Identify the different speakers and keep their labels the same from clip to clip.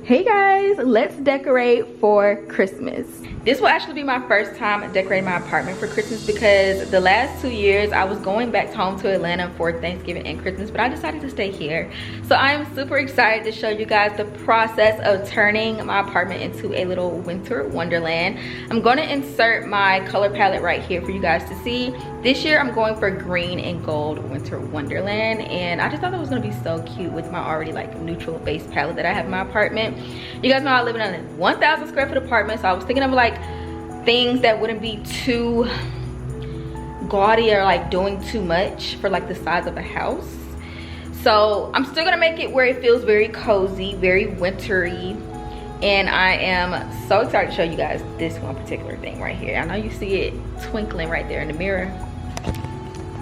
Speaker 1: Hey guys, let's decorate for Christmas. This will actually be my first time decorating my apartment for Christmas because the last 2 years I was going back home to Atlanta for Thanksgiving and Christmas, but I decided to stay here. So I am super excited to show you guys the process of turning my apartment into a little winter wonderland. I'm going to insert my color palette right here for you guys to see. This year I'm going for green and gold winter wonderland, and I just thought that was going to be so cute with my already like neutral base palette that I have in my apartment. You guys know I live in a 1,000 square foot apartment, so I was thinking of like things that wouldn't be too gaudy or like doing too much for like the size of a house. So I'm still gonna make it where it feels very cozy, very wintry, and I am so excited to show you guys this one particular thing right here. I know you see it twinkling right there in the mirror.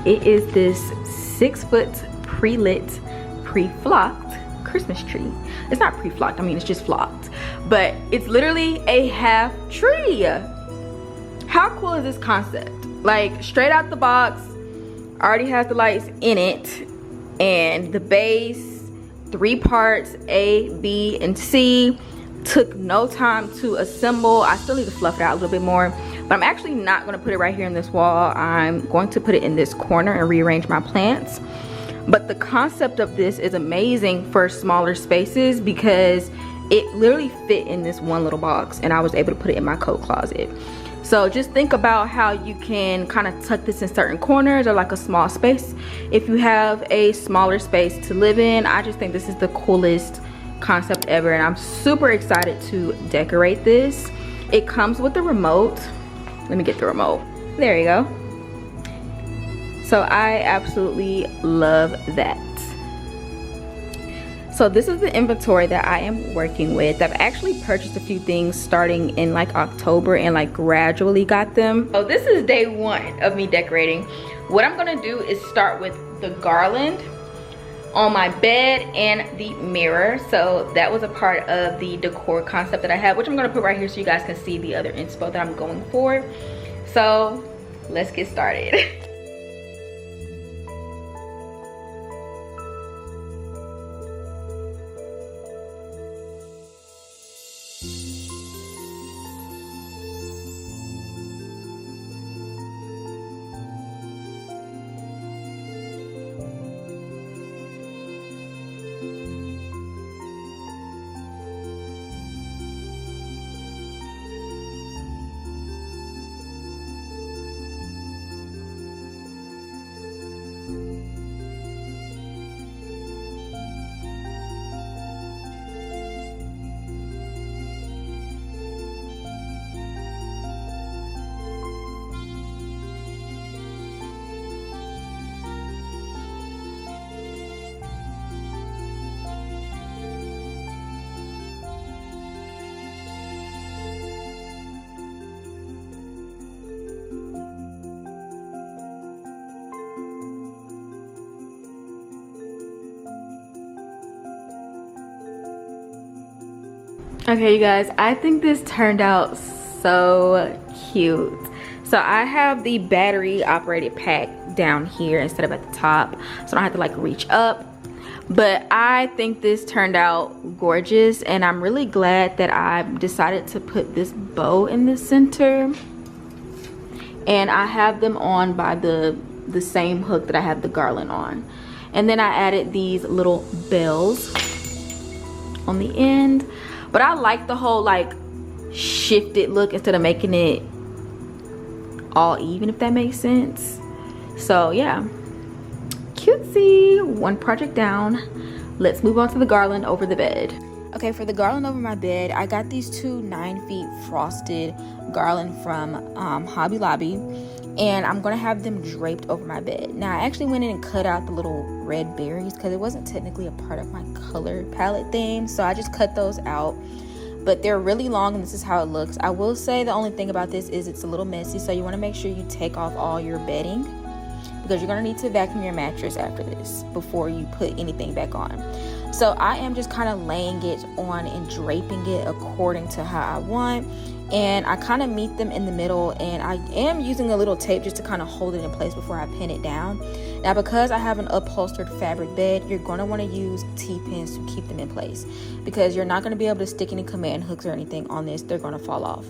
Speaker 1: It is this 6-foot pre-lit, pre-flocked Christmas tree. It's not pre-flocked, I mean it's just flocked, but it's literally a half tree. How cool is this concept? Like straight out the box, already has the lights in it, and the base, 3 parts, A, B, and C. Took no time to assemble. I still need to fluff it out a little bit more, but I'm actually not going to put it right here in this wall. I'm going to put it in this corner and rearrange my plants. But the concept of this is amazing for smaller spaces because it literally fit in this one little box, and I was able to put it in my coat closet. So just think about how you can kind of tuck this in certain corners or like a small space if you have a smaller space to live in. I just think this is the coolest concept ever, and I'm super excited to decorate this. It comes with a remote. Let me get the remote. There you go. So I absolutely love that. So this is the inventory that I am working with. I've actually purchased a few things starting in like October and like gradually got them. So this is day 1 of me decorating. What I'm gonna do is start with the garland on my bed and the mirror. So that was a part of the decor concept that I had, which I'm gonna put right here so you guys can see the other inspo that I'm going for. So let's get started. Okay, you guys, I think this turned out so cute. So I have the battery operated pack down here instead of at the top, so I don't have to like reach up. But I think this turned out gorgeous, and I'm really glad that I decided to put this bow in the center. And I have them on by the same hook that I have the garland on. And then I added these little bells on the end. But I like the whole like shifted look instead of making it all even, if that makes sense. So yeah, cutesy. 1 project down. Let's move on to the garland over the bed. Okay, for the garland over my bed, I got these 2 9-feet frosted garland from Hobby Lobby, and I'm gonna have them draped over my bed. Now I actually went in and cut out the little red berries because it wasn't technically a part of my color palette theme, so I just cut those out. But they're really long, and this is how it looks. I will say the only thing about this is it's a little messy, so you want to make sure you take off all your bedding because you're going to need to vacuum your mattress after this before you put anything back on. So I am just kind of laying it on and draping it according to how I want. And I kind of meet them in the middle, and I am using a little tape just to kind of hold it in place before I pin it down. Now, because I have an upholstered fabric bed, you're going to want to use T-pins to keep them in place, because you're not going to be able to stick any command hooks or anything on this. They're going to fall off.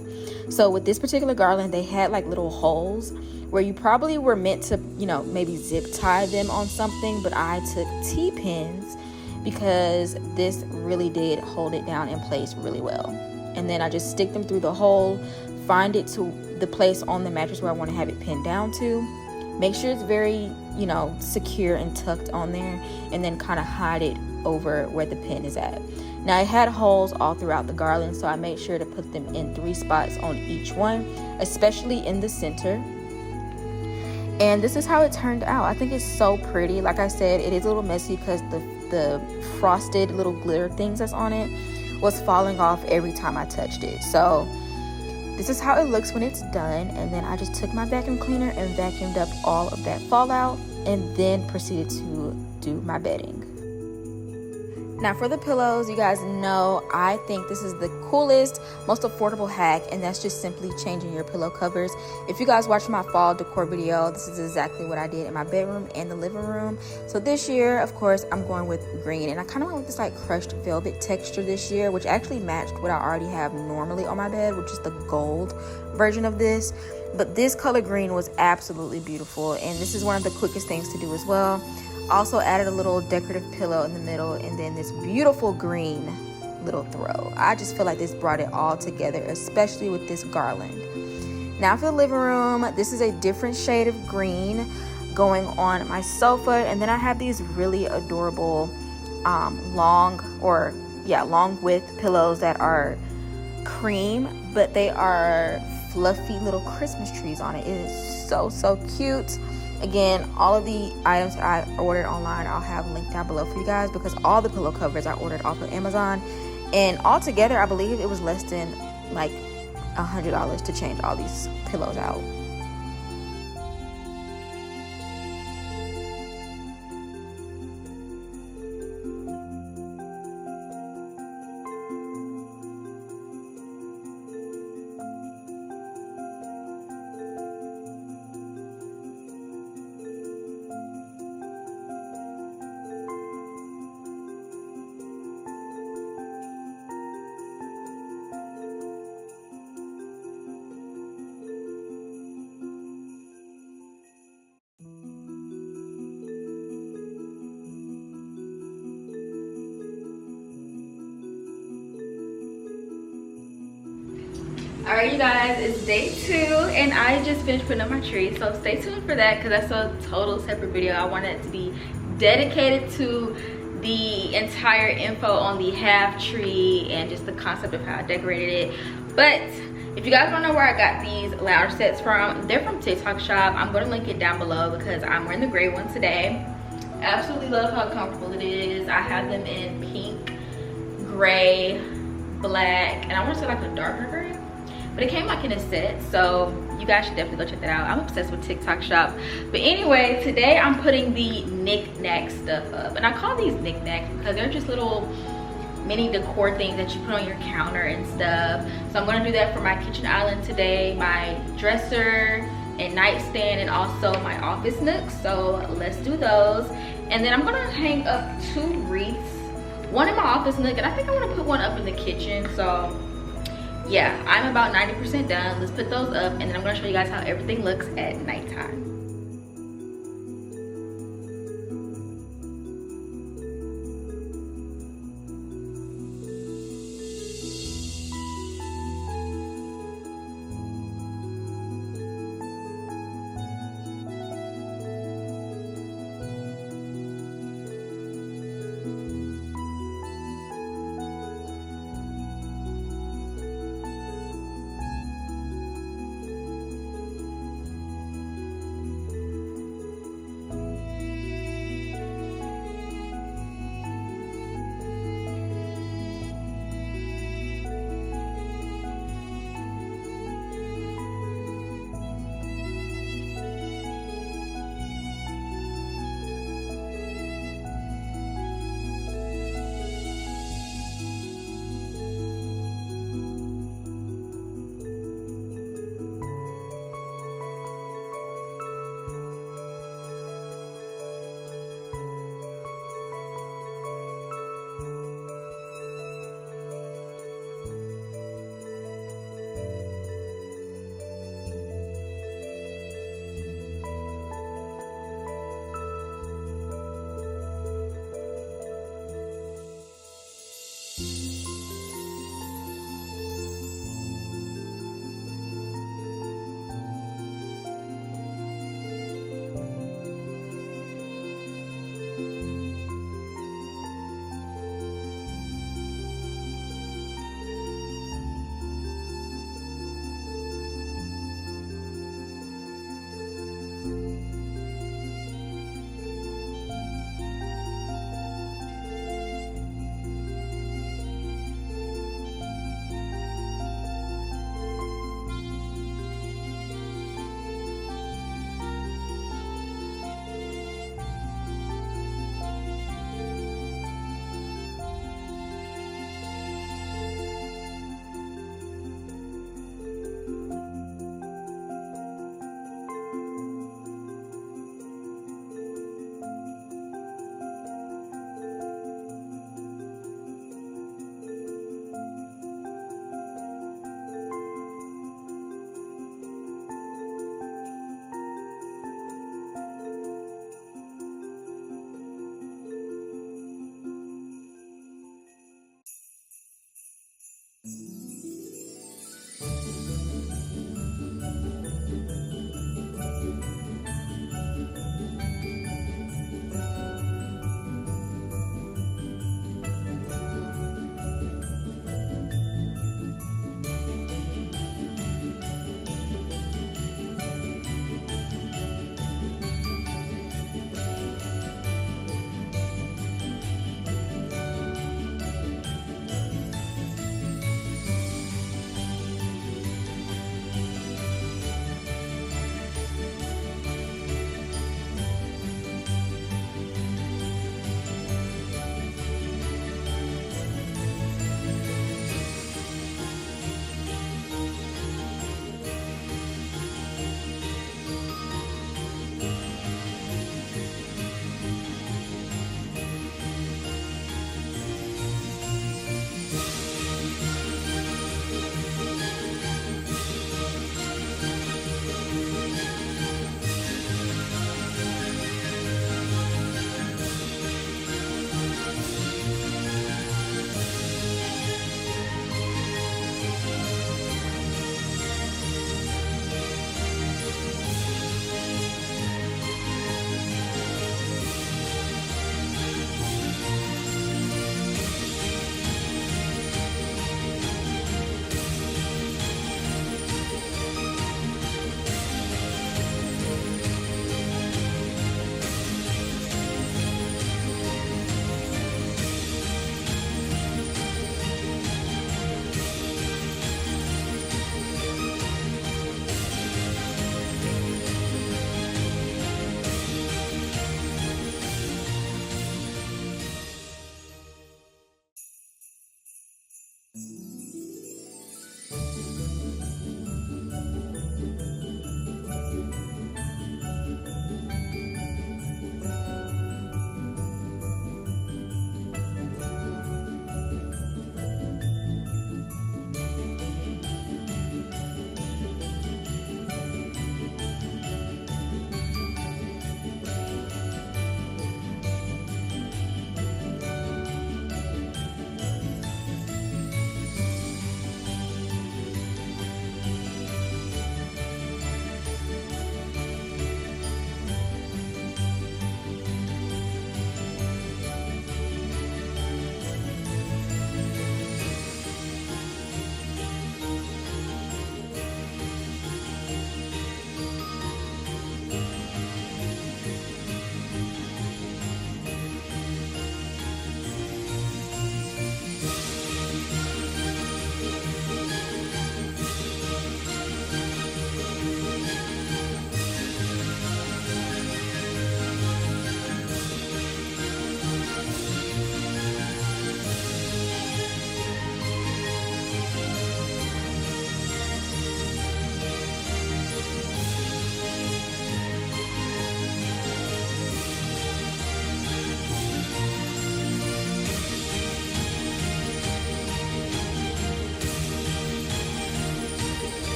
Speaker 1: So with this particular garland, they had like little holes where you probably were meant to, you know, maybe zip tie them on something, but I took T-pins because this really did hold it down in place really well. And then I just stick them through the hole, find it to the place on the mattress where I want to have it pinned down to. Make sure it's very, you know, secure and tucked on there, and then kind of hide it over where the pin is at. Now, it had holes all throughout the garland, so I made sure to put them in 3 spots on each one, especially in the center. And this is how it turned out. I think it's so pretty. Like I said, it is a little messy because the frosted little glitter things that's on it was falling off every time I touched it. So this is how it looks when it's done. And then I just took my vacuum cleaner and vacuumed up all of that fallout, and then proceeded to do my bedding. Now, for the pillows, you guys know I think this is the coolest, most affordable hack, and that's just simply changing your pillow covers. If you guys watched my fall decor video, this is exactly what I did in my bedroom and the living room. So this year, of course, I'm going with green, and I kind of went with this like crushed velvet texture this year, which actually matched what I already have normally on my bed, which is the gold version of this. But this color green was absolutely beautiful, and this is one of the quickest things to do as well. Also added a little decorative pillow in the middle, and then this beautiful green little throw. I just feel like this brought it all together, especially with this garland. Now for the living room, this is a different shade of green going on my sofa, and then I have these really adorable long width pillows that are cream, but they are fluffy little Christmas trees on it. It is so cute. Again, all of the items that I ordered online, I'll have linked down below for you guys, because all the pillow covers I ordered off of Amazon, and altogether I believe it was less than like $100 to change all these pillows out. Alright, you guys, it's day 2, and I just finished putting up my tree, so stay tuned for that, because that's a total separate video. I wanted it to be dedicated to the entire info on the half tree and just the concept of how I decorated it. But if you guys want to know where I got these lounge sets from, they're from TikTok shop. I'm going to link it down below because I'm wearing the gray one today. Absolutely love how comfortable it is. I have them in pink, gray, black, and I want to say like a darker gray, but it came like in a set, so you guys should definitely go check that out. I'm obsessed with TikTok shop. But anyway, today I'm putting the knick-knack stuff up, and I call these knick-knacks because they're just little mini decor things that you put on your counter and stuff. So I'm going to do that for my kitchen island today, my dresser and nightstand, and also my office nook. So let's do those. And then I'm going to hang up 2 wreaths, one in my office nook, and I think I want to put one up in the kitchen. So yeah, I'm about 90% done. Let's put those up, and then I'm going to show you guys how everything looks at nighttime.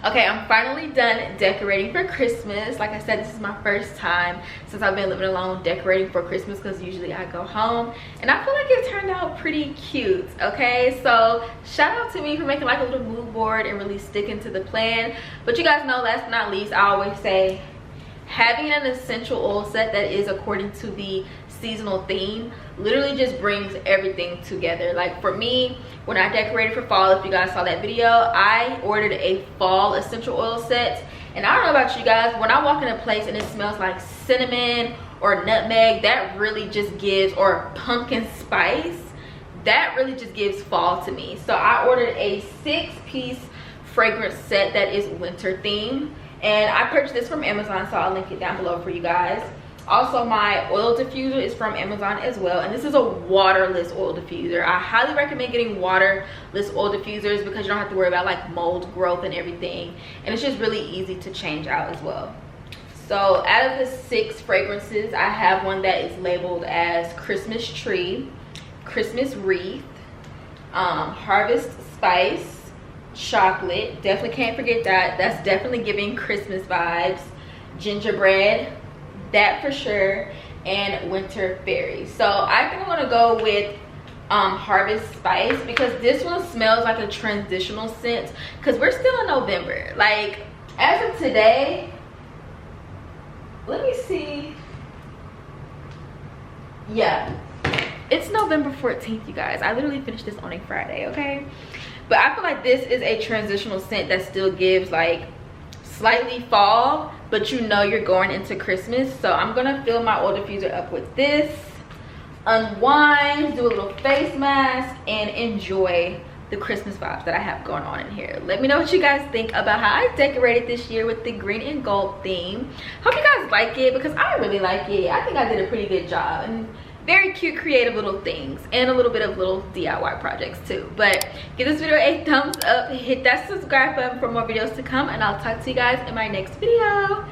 Speaker 1: Okay, I'm finally done decorating for Christmas. Like I said, this is my first time since I've been living alone decorating for Christmas, because usually I go home, and I feel like it turned out pretty cute. Okay, so shout out to me for making like a little mood board and really sticking to the plan. But you guys know, last but not least, I always say having an essential oil set that is according to the seasonal theme literally just brings everything together. Like for me, when I decorated for fall, if you guys saw that video, I ordered a fall essential oil set. And I don't know about you guys, when I walk in a place and it smells like cinnamon or nutmeg, that really just gives, or pumpkin spice, that really just gives fall to me. So I ordered a 6-piece fragrance set that is winter themed, and I purchased this from Amazon, so I'll link it down below for you guys. Also, my oil diffuser is from Amazon as well, and this is a waterless oil diffuser. I highly recommend getting waterless oil diffusers because you don't have to worry about like mold growth and everything, and it's just really easy to change out as well. So out of the 6 fragrances, I have one that is labeled as Christmas tree, Christmas wreath, harvest spice, chocolate, definitely can't forget that, that's definitely giving Christmas vibes, gingerbread, that for sure, and winter fairy. So I think I'm gonna go with harvest spice, because this one smells like a transitional scent, because we're still in November. Like as of today, Let me see. Yeah, it's November 14th, you guys. I literally finished this on a Friday, okay? But I feel like this is a transitional scent that still gives like slightly fall, but you know you're going into Christmas. So I'm gonna fill my oil diffuser up with this, unwind, do a little face mask, and enjoy the Christmas vibes that I have going on in here. Let me know what you guys think about how I decorated this year with the green and gold theme. Hope you guys like it, because I really like it. I think I did a pretty good job, and very cute, creative little things, and a little bit of little DIY projects too. But give this video a thumbs up, hit that subscribe button for more videos to come, and I'll talk to you guys in my next video.